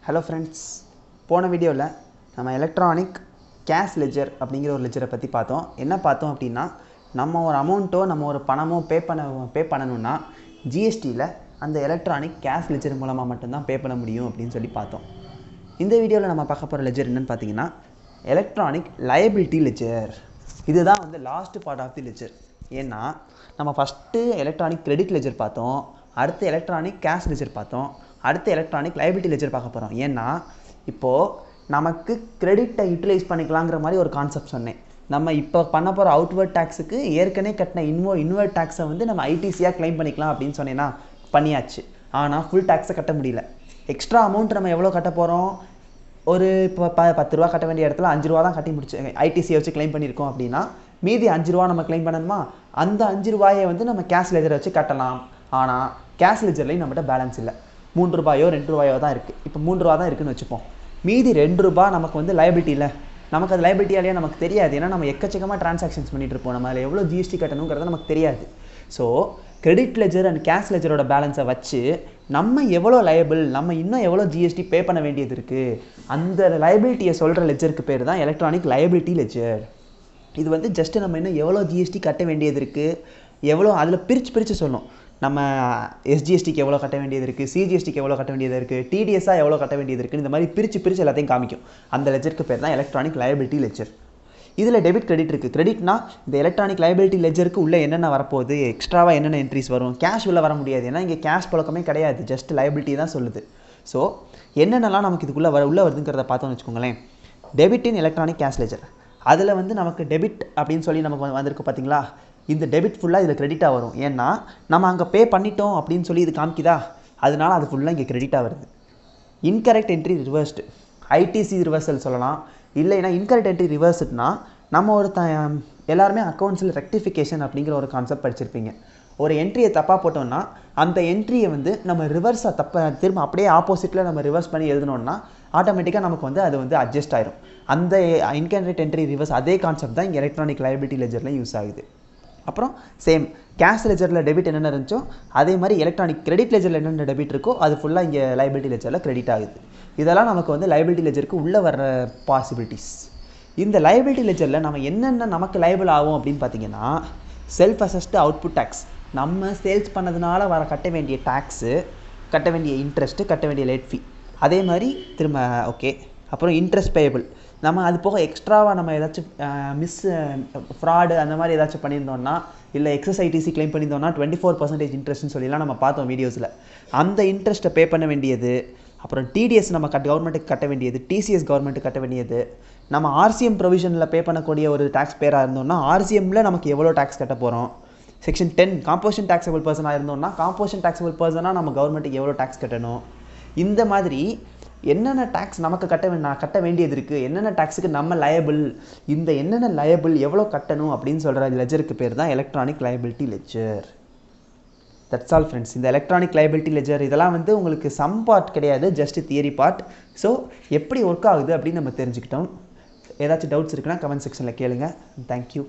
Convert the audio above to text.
Hello friends, போன வீடியோவில் நம்ம எலக்ட்ரானிக் கேஷ் லெஜர் அப்படிங்கிற ஒரு லெஜரை பற்றி பார்த்தோம். என்ன பார்த்தோம் அப்படின்னா, நம்ம ஒரு அமௌண்ட்டோ நம்ம ஒரு பணமோ பே பண்ணணும்னா ஜிஎஸ்டியில் அந்த எலக்ட்ரானிக் கேஷ் லெஜர் மூலமாக மட்டும்தான் பே பண்ண முடியும் அப்படின்னு சொல்லி பார்த்தோம். இந்த வீடியோவில் நம்ம பார்க்க போகிற லெஜர் என்னென்னு பார்த்தீங்கன்னா எலக்ட்ரானிக் லயபிலிட்டி லெஜர். இதுதான் வந்து last part of the ledger. ஏன்னா நம்ம ஃபஸ்ட்டு எலக்ட்ரானிக் கிரெடிட் லெஜர் பார்த்தோம், அடுத்து எலக்ட்ரானிக் கேஷ் லெஜர் பார்த்தோம், அடுத்து எலக்ட்ரானிக் லைபிலிட்டி லெஜர் பார்க்க போகிறோம். ஏன்னா இப்போது நமக்கு கிரெடிட்டை யூட்டிலைஸ் பண்ணிக்கலாங்கிற மாதிரி ஒரு கான்செப்ட் சொன்னேன். நம்ம இப்போ பண்ண போகிற அவுட்வர்ட் டேக்ஸுக்கு ஏற்கனவே கட்டின இன்வர்ட் டேக்ஸை வந்து நம்ம ஐடிசியாக கிளைம் பண்ணிக்கலாம் அப்படின்னு சொன்னேன்னா பண்ணியாச்சு. ஆனால் ஃபுல் டேக்ஸை கட்ட முடியல. எக்ஸ்ட்ரா அமௌண்ட் நம்ம எவ்வளோ கட்ட போகிறோம்? ஒரு இப்போ 10 ரூபா கட்ட வேண்டிய இடத்துல 5 ரூபா தான் கட்டி முடிச்சு ஐடிசியை வச்சு கிளைம் பண்ணியிருக்கோம் அப்படின்னா மீதி 5 ரூபா நம்ம கிளைம் பண்ணணுமா? அந்த 5 ரூபாயை வந்து நம்ம கேஷ் லெஜரை வச்சு கட்டலாம். ஆனால் கேஷ் லெஜர்லையும் நம்மகிட்ட பேலன்ஸ் இல்லை. 3 ரூபாயோ 2 ரூபாயோ தான் இருக்குது. இப்போ 3 ரூபா தான் இருக்குதுன்னு வச்சுப்போம். மீதி 2 ரூபா நமக்கு வந்து லைபிலிட்டி இல்லை. நமக்கு அது லைபிலிட்டியாலேயே நமக்கு தெரியாது. ஏன்னா நம்ம எக்கச்சக்கமாக டிரான்சாக்ஷன்ஸ் பண்ணிகிட்டு இருப்போம். நம்ம அதில் எவ்வளோ ஜிஎஸ்டி கட்டணுங்கிறது நமக்கு தெரியாது. So credit ledger and cash லெஜரோட பேலன்ஸை வச்சு நம்ம எவ்வளோ லயபிள், நம்ம இன்னும் எவ்வளோ ஜிஎஸ்டி பே பண்ண வேண்டியது இருக்குது, அந்த லைபிலிட்டியை சொல்கிற லெஜருக்கு பேர் தான் எலக்ட்ரானிக் லைபிலிட்டி லெஜர். இது வந்து ஜஸ்ட்டு நம்ம இன்னும் எவ்வளோ ஜிஎஸ்டி கட்ட வேண்டியது இருக்குது, எவ்வளோ அதில் பிரித்து சொல்லணும். நம்ம எஸ்ஜிஎஸ்டிக்கு எவ்வளோ கட்ட வேண்டியது இருக்குது, சிஜிஎஸ்டிக்கு எவ்வளோ கட்ட வேண்டியது இருக்குது, டிடிஎஸ்ஸாக எவ்வளோ கட்ட வேண்டியது இருக்குது, இந்த மாதிரி பிரித்து எல்லாத்தையும் காமிக்கும். அந்த லெஜருக்கு பேர் தான் எலக்ட்ரானிக் லைபிலிட்டி லெஜர். இதில் டெபிட் கிரெடிட் இருக்குது. கிரெடிட்னா இந்த எலக்ட்ரானிக் லைபிலிட்டி லெஜருக்கு உள்ளே என்னென்ன வரப்போகுது, எக்ஸ்ட்ராவாக என்னென்ன என்ட்ரிஸ் வரும், கேஷ் உள்ளே வர முடியாது. ஏன்னா இங்கே கேஷ் பழக்கமே கிடையாது, ஜஸ்ட் லைபிலிட்டி தான் சொல்லுது. ஸோ என்னென்னலாம் நமக்கு இதுக்குள்ளே உள்ளே வருதுங்கிறத பார்த்தோம்னு வச்சுக்கோங்களேன். டெபிட் இன் எலக்ட்ரானிக் கேஷ் லெஜர், அதில் வந்து நமக்கு டெபிட் அப்படின்னு சொல்லி நமக்கு வந்திருக்கு பார்த்தீங்களா. இந்த டெபிட் ஃபுல்லாக இதில் கிரெடிட்டாக வரும். ஏன்னா நம்ம அங்கே பே பண்ணிட்டோம் அப்படின்னு சொல்லி இது காமிக்குதா, அதனால அது ஃபுல்லாக இங்கே கிரெடிட்டாக வருது. Incorrect entry reversed, ITC reversal சொல்லலாம். இல்லைன்னா இன்கரெக்ட் என்ட்ரி ரிவர்ஸ்டுனா நம்ம எல்லாருமே அக்கௌண்ட்ஸில் ரெக்டிஃபிகேஷன் அப்படிங்கிற ஒரு கான்செப்ட் படிச்சிருப்பீங்க. ஒரு என்ட்ரியை தப்பாக போட்டோம்னா அந்த என்ட்ரியை வந்து நம்ம ரிவர்ஸாக திரும்ப அப்படியே ஆப்போசிட்டில் நம்ம ரிவர்ஸ் பண்ணி எழுதணும்னா ஆட்டோமேட்டிக்காக நமக்கு வந்து அது வந்து அட்ஜஸ்ட் ஆயிரும். அந்த இன்கரெக்ட் என்ட்ரி ரிவர்ஸ் அதே கான்செப்ட் தான் இங்கே எலக்ட்ரானிக் லைபிலிட்டி லெஜரில் யூஸ் ஆகுது. அப்புறம் சேம் கேஷ் லெஜரில் டெபிட் என்னென்ன இருந்துச்சோ அதே மாதிரி எலக்ட்ரானிக் கிரெடிட் லெஜரில் என்னென்ன டெபிட் இருக்கோ அது ஃபுல்லாக இங்கே லைபிலிட்டி லெஜரில் கிரெடிட் ஆகுது. இதெல்லாம் நமக்கு வந்து லைபிலிட்டி லெஜருக்கு உள்ளே வர பாசிபிலிட்டிஸ். இந்த லைபிலிட்டி லெஜரில் நம்ம என்னென்ன நமக்கு லைபிள் ஆகும் அப்படின்னு பார்த்தீங்கன்னா, செல்ஃப் அசஸ்டு அவுட்புட் டேக்ஸ், நம்ம சேல்ஸ் பண்ணதுனால வர கட்ட வேண்டிய டேக்ஸு, கட்ட வேண்டிய இன்ட்ரெஸ்ட்டு, கட்ட வேண்டிய லேட் ஃபீ, அதே மாதிரி திரும்ப ஓகே. அப்புறம் இன்ட்ரெஸ்ட் பேயபிள், நம்ம அது போக எக்ஸ்ட்ராவாக நம்ம ஏதாச்சும் ஃப்ராடு அந்த மாதிரி ஏதாச்சும் பண்ணியிருந்தோம்னா, இல்லை எக்ஸஸ் ஐடிசி கிளைம் பண்ணியிருந்தோம்னா 24% இன்ட்ரெஸ்ட்னு சொல்லிலாம் நம்ம பார்த்தோம் வீடியோஸில். அந்த இன்ட்ரெஸ்ட்டை பே பண்ண வேண்டியது. அப்புறம் டிடிஎஸ் நம்ம கவர்மெண்ட்டுக்கு கட்ட வேண்டியது, டிசிஎஸ் கவர்மெண்ட்டுக்கு கட்ட வேண்டியது. நம்ம ஆர்சிஎம் ப்ரொவிஷனில் பே பண்ணக்கூடிய ஒரு டேக்ஸ் பேராக இருந்தோம்னா ஆர்சிஎம்மில் நமக்கு எவ்வளோ டேக்ஸ் கட்ட போகிறோம். செக்ஷன் 10 காம்போசிஷன் டாக்ஸபிள் பர்சனாக இருந்தோம்னா காம்போசிஷன் டாக்ஸபிள் பர்சனாக நம்ம கவர்மெண்ட்டுக்கு எவ்வளோ டேக்ஸ் கட்டணும். இந்த மாதிரி என்னென்ன டேக்ஸ் நமக்கு கட்ட வேண்டியது இருக்குது, என்னென்ன டேக்ஸுக்கு நம்ம லயபிள், இந்த என்னென்ன லயபிள் எவ்வளோ கட்டணும் அப்படின்னு சொல்கிற லெஜருக்கு பேர் தான் electronic liability ledger. That's all friends. இந்த எலக்ட்ரானிக் லைபிலிட்டி லெஜர் இதெல்லாம் வந்து உங்களுக்கு சம் பார்ட் கிடையாது, ஜஸ்ட் தியரி பார்ட். ஸோ எப்படி ஒர்க் ஆகுது அப்படின்னு நம்ம தெரிஞ்சுக்கிட்டோம். ஏதாச்சும் டவுட்ஸ் இருக்குன்னா கமெண்ட் செக்ஷனில் கேளுங்க. தேங்க்யூ.